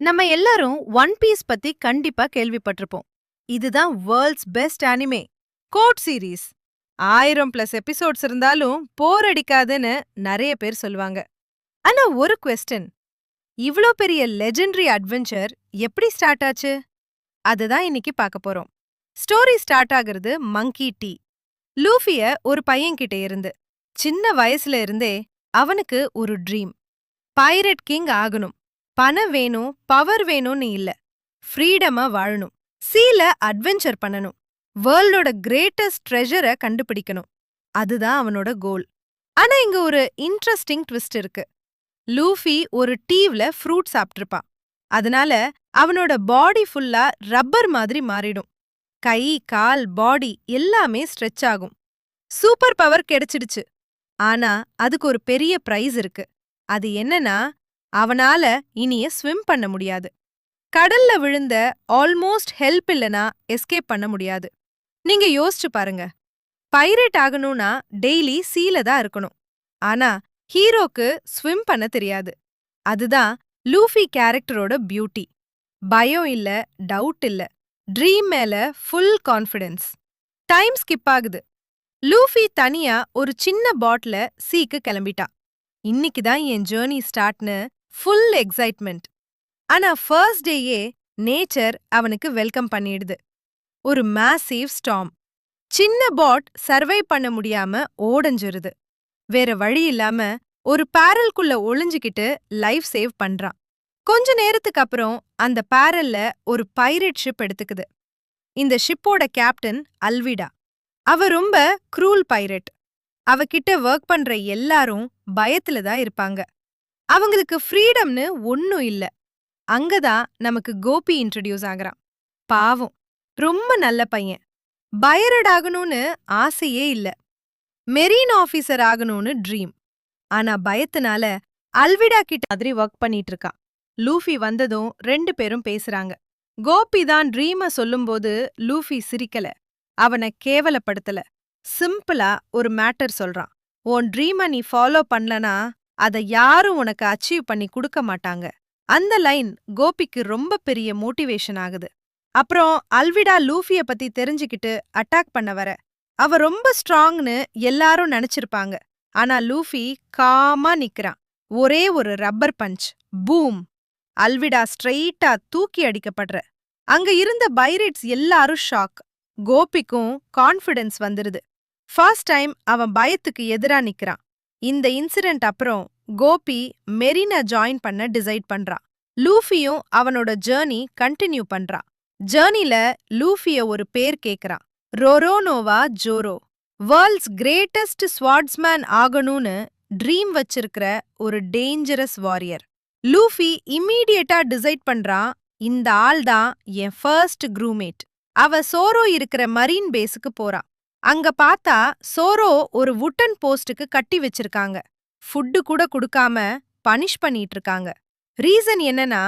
நம்ம எல்லாரும் one piece பத்தி கண்டிப்பா கேள்விப்பட்டிருப்போம். இதுதான் world's best anime goat series. 1000+ episodes இருந்தாலும் போர் அடிக்காதுன்னு நிறைய பேர் சொல்லுவாங்க. ஆனா ஒரு கொஸ்டின், இவ்ளோ பெரிய லெஜெண்டரி அட்வென்ச்சர் எப்படி ஸ்டார்ட் ஆச்சு? அதுதான் இன்னைக்கு பார்க்க போறோம். ஸ்டோரி ஸ்டார்ட் ஆகுறது மங்கி டி. லூஃபிய ஒரு பையன்கிட்ட இருந்து. சின்ன வயசுல இருந்தே அவனுக்கு ஒரு ட்ரீம். பைரட் கிங் ஆகணும். பணம் வேணும், பவர் வேணும்னு இல்ல. ஃப்ரீடமா வாழணும். சீல அட்வென்ச்சர் பண்ணணும். வேர்ல்டோட கிரேட்டஸ்ட் ட்ரெஷரை கண்டுபிடிக்கணும். அதுதான் அவனோட கோல். ஆனா இங்க ஒரு இன்ட்ரெஸ்டிங் ட்விஸ்ட் இருக்கு. லூஃபி ஒரு டீவ்ல ஃப்ரூட் சாப்பிட்டிருப்பான். அதனால அவனோட பாடி ஃபுல்லா ரப்பர் மாதிரி மாறிடும். கை, கால், பாடி எல்லாமே ஸ்ட்ரெச் ஆகும். சூப்பர் பவர் கிடைச்சிடுச்சு. ஆனா அதுக்கு ஒரு பெரிய பிரைஸ் இருக்கு. அது என்னன்னா, அவனால இனிய ஸ்விம் பண்ண முடியாது. கடல்ல விழுந்த ஆல்மோஸ்ட் ஹெல்ப் இல்லனா எஸ்கேப் பண்ண முடியாது. நீங்க யோசிச்சு பாருங்க. பைரேட் ஆகணும்னா டெய்லி சீல தான் இருக்கணும். ஆனா ஹீரோக்கு ஸ்விம் பண்ண தெரியாது. அதுதான் லூஃபி கேரக்டரோட பியூட்டி. பயம் இல்ல, டவுட் இல்ல. ட்ரீம் மேல ஃபுல் கான்ஃபிடன்ஸ். டைம் ஸ்கிப் ஆகுது. லூஃபி தனியா ஒரு சின்ன பாட்ல சீக்கு கிளம்பிட்டான். இன்னைக்கு தான் என் ஜேர்னி ஸ்டார்ட்னு ஃபுல் எக்ஸைட்மெண்ட். ஆனா ஃபர்ஸ்ட் டேயே நேச்சர் அவனுக்கு வெல்கம் பண்ணிடுது. ஒரு மேசிவ் ஸ்டார்ம். சின்ன பாட் சர்வை பண்ண முடியாம ஓடஞ்சிருது. வேற வழி இல்லாம ஒரு பேரல்குள்ள ஒளிஞ்சுக்கிட்டு லைஃப் சேவ் பண்றான். கொஞ்ச நேரத்துக்கு அப்புறம் அந்த பேரல்ல ஒரு பைரேட் ஷிப் எடுத்துக்குது. இந்த ஷிப்போட கேப்டன் அல்விடா. அவ ரொம்ப க்ரூல் பைரட். அவகிட்ட ஒர்க் பண்ற எல்லாரும் பயத்துல தான் இருப்பாங்க. அவங்களுக்கு ஃப்ரீடம்னு ஒன்னும் இல்ல. அங்கதான் நமக்கு கோபி இன்ட்ரடியூஸ் ஆகுறான். பாவம், ரொம்ப நல்ல பையன். பைரட் ஆகணும்னு ஆசையே இல்ல. மெரீன் ஆபீசர் ஆகணும்னு ட்ரீம். ஆனா பயத்தினால அல்விடா கிட்ட மாதிரி ஒர்க் பண்ணிட்டு இருக்கான். லூஃபி வந்ததும் ரெண்டு பேரும் பேசுறாங்க. கோபி தான் ட்ரீம சொல்லும்போது லூஃபி சிரிக்கல. அவனை கேவலப்படுத்தல. சிம்பிளா ஒரு மேட்டர் சொல்றான். உன் ட்ரீம நீ ஃபாலோ பண்ணலனா அதை யாரும் உனக்கு அச்சீவ் பண்ணி கொடுக்க மாட்டாங்க. அந்த லைன் கோபிக்கு ரொம்ப பெரிய மோட்டிவேஷன் ஆகுது. அப்புறம் அல்விடா லூஃபிய பத்தி தெரிஞ்சுக்கிட்டு அட்டாக் பண்ண வர. அவ ரொம்ப ஸ்ட்ராங்னு எல்லாரும் நினைச்சிருப்பாங்க. ஆனா லூஃபி காமா நிக்கிறான். ஒரே ஒரு ரப்பர் பஞ்ச், பூம்! அல்விடா ஸ்ட்ரெயிட்டா தூக்கி அடிக்கப்படுற. அங்க இருந்த பைரேட்ஸ் எல்லாரும் ஷாக். கோபிக்கும் கான்ஃபிடன்ஸ் வந்துருது. ஃபர்ஸ்ட் டைம் அவன் பயத்துக்கு எதிரா நிக்கிறான். இந்த இன்சிடென்ட் அப்புறம் கோபி மெரினா ஜாயின் பண்ண டிசைட் பண்றான். லூஃபியும் அவனோட ஜேர்னி கண்டினியூ பண்றான். ஜேர்னில லூஃபிய ஒரு பேர் கேக்குறான். ரொரோனோவா ஜோரோ. வேர்ல்ட்ஸ் கிரேட்டஸ்ட் ஸ்வார்ட்ஸ்மேன் ஆகணும்னு ட்ரீம் வச்சிருக்கிற ஒரு டேஞ்சரஸ் வாரியர். லூஃபி இம்மீடியட்டா டிசைட் பண்றான், இந்த ஆள் தான் என் ஃபர்ஸ்ட் க்ரூமேட். அவ சோரோ இருக்கிற மரீன் பேஸுக்கு போறான். அங்க பார்த்தா சோரோ ஒரு வுட்டன் போஸ்டுக்கு கட்டி வச்சிருக்காங்க. ஃபுட்டு கூட கொடுக்காம பனிஷ் பண்ணிட்டு இருக்காங்க. ரீசன் என்னன்னா,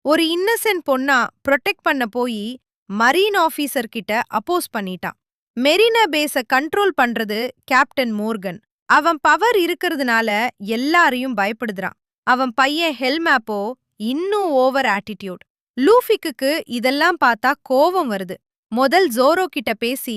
ஒரு இன்னசென்ட் பொண்ணா ப்ரொடெக்ட் பண்ண போய் மரீன் ஆபீசர் கிட்ட அப்போஸ் பண்ணிட்டான். மெரினா பேஸ கண்ட்ரோல் பண்றது கேப்டன் மோர்கன். அவன் பவர் இருக்கிறதுனால எல்லாரையும் பயப்படுறான். அவன் பையன் ஹெல்மேப்போ இன்னும் ஓவர் ஆட்டிடியூட். லூஃபிக்கு இதெல்லாம் பார்த்தா கோவம் வருது. முதல் ஜோரோ கிட்ட பேசி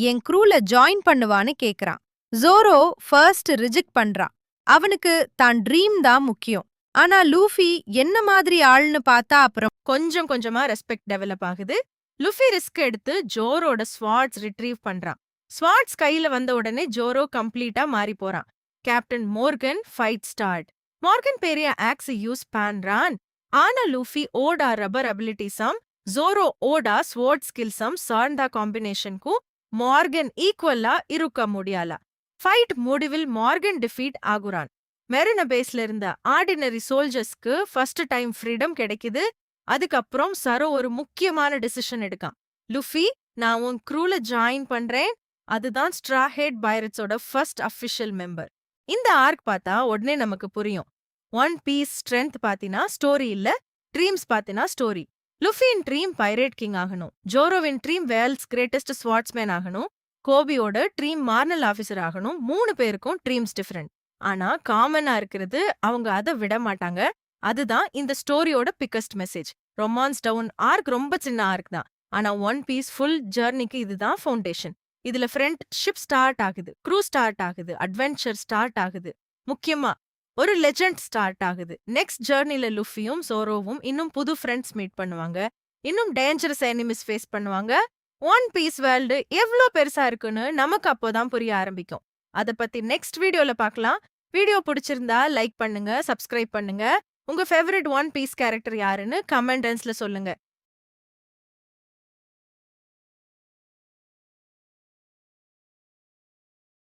என் க்ரூல ஜாயின் பண்ணுவான்னு கேக்குறான். ஜோரோ ஃபர்ஸ்ட் ரிஜெக்ட் பண்றான். அவனுக்கு தான் ட்ரீம் தான் முக்கியம். ஆனா லூஃபி என்ன மாதிரி ஆள்னு பார்த்தா அப்புறம் கொஞ்சம் கொஞ்சமா ரெஸ்பெக்ட் டெவலப் ஆகுது. லுஃபி ரிஸ்க் எடுத்து ஜோரோட ஸ்வாட்ஸ் ரிட்ரீவ் பண்றான். ஸ்வாட்ஸ் கையில வந்த உடனே ஜோரோ கம்ப்ளீட்டா மாறி போறான். Captain Morgan fight start. Morgan பெரிய ஆக்ஸ் யூஸ் பண்றான். ஆனா லூஃபி ஓடா ரப்பர் அபிலிட்டிஸாம் ஜோரோ ஓடா ஸ்வாட் ஸ்கில்ஸாம் சார்ந்த காம்பினேஷனுக்கும் மார்கன் ஈக்குவலா இருக்க முடியல. ஃபைட் முடிவில் மார்கன் டிஃபீட் ஆகுறான். மெரினா பேஸ்ல இருந்த ஆர்டினரி சோல்ஜர்ஸ்க்கு ஃபர்ஸ்ட் டைம் ஃப்ரீடம் கிடைக்குது. அதுக்கப்புறம் சரோ ஒரு முக்கியமான டிசிஷன் எடுக்கான். லுஃபி, நான் உன் க்ரூல ஜாயின் பண்றேன். அதுதான் ஸ்ட்ரா ஹெட் பைரட்ஸோட ஃபர்ஸ்ட் அஃபிஷியல் மெம்பர். இந்த ஆர்க் பார்த்தா உடனே நமக்கு புரியும். ஒன் பீஸ் ஸ்ட்ரென்த் பாத்தினா ஸ்டோரி இல்ல, ட்ரீம்ஸ் பாத்தினா ஸ்டோரி. லுஃபியின் ட்ரீம் பைரேட் கிங் ஆகணும். ஜோரோவின் ட்ரீம் வேர்ல்ட்ஸ் கிரேட்டஸ்ட் ஸ்வாட்ஸ்மேன் ஆகணும். கோபியோட ட்ரீம் மார்னல் ஆஃபீஸர் ஆகணும். 3 பேருக்கும் ட்ரீம்ஸ் டிஃபரெண்ட். ஆனா காமனா இருக்கிறது அவங்க அதை விட மாட்டாங்க. அதுதான் இந்த ஸ்டோரியோட biggest message. Romance Dawn arc ரொம்ப சின்ன ஆர்க் தான். ஆனா ஒன் பீஸ் ஃபுல் ஜர்னிக்கு இதுதான் ஃபவுண்டேஷன். இதுல ஃப்ரெண்ட்ஷிப் ஸ்டார்ட் ஆகுது, க்ரூ ஸ்டார்ட் ஆகுது, அட்வென்ச்சர் ஸ்டார்ட் ஆகுது. முக்கியமா ஒரு லெஜெண்ட் ஸ்டார்ட் ஆகுது. நெக்ஸ்ட் ஜர்னில லுஃபியும் சோரோவும் இன்னும் புது ஃப்ரெண்ட்ஸ் மீட் பண்ணுவாங்க. இன்னும் டேஞ்சரஸ் எனிமிஸ் ஃபேஸ் பண்ணுவாங்க. ஒன் பீஸ் வேர்ல்டு எவ்ளோ பெருசா இருக்குன்னு நமக்கு அப்போதான் புரிய ஆரம்பிக்கும். அத பத்தி நெக்ஸ்ட் வீடியோல பார்க்கலாம். வீடியோ பிடிச்சிருந்தா லைக் பண்ணுங்க, சப்ஸ்கிரைப் பண்ணுங்க. உங்க ஃபேவரட் ஒன் பீஸ் கேரக்டர் யாருன்னு கமெண்ட்ஸ்ல சொல்லுங்க.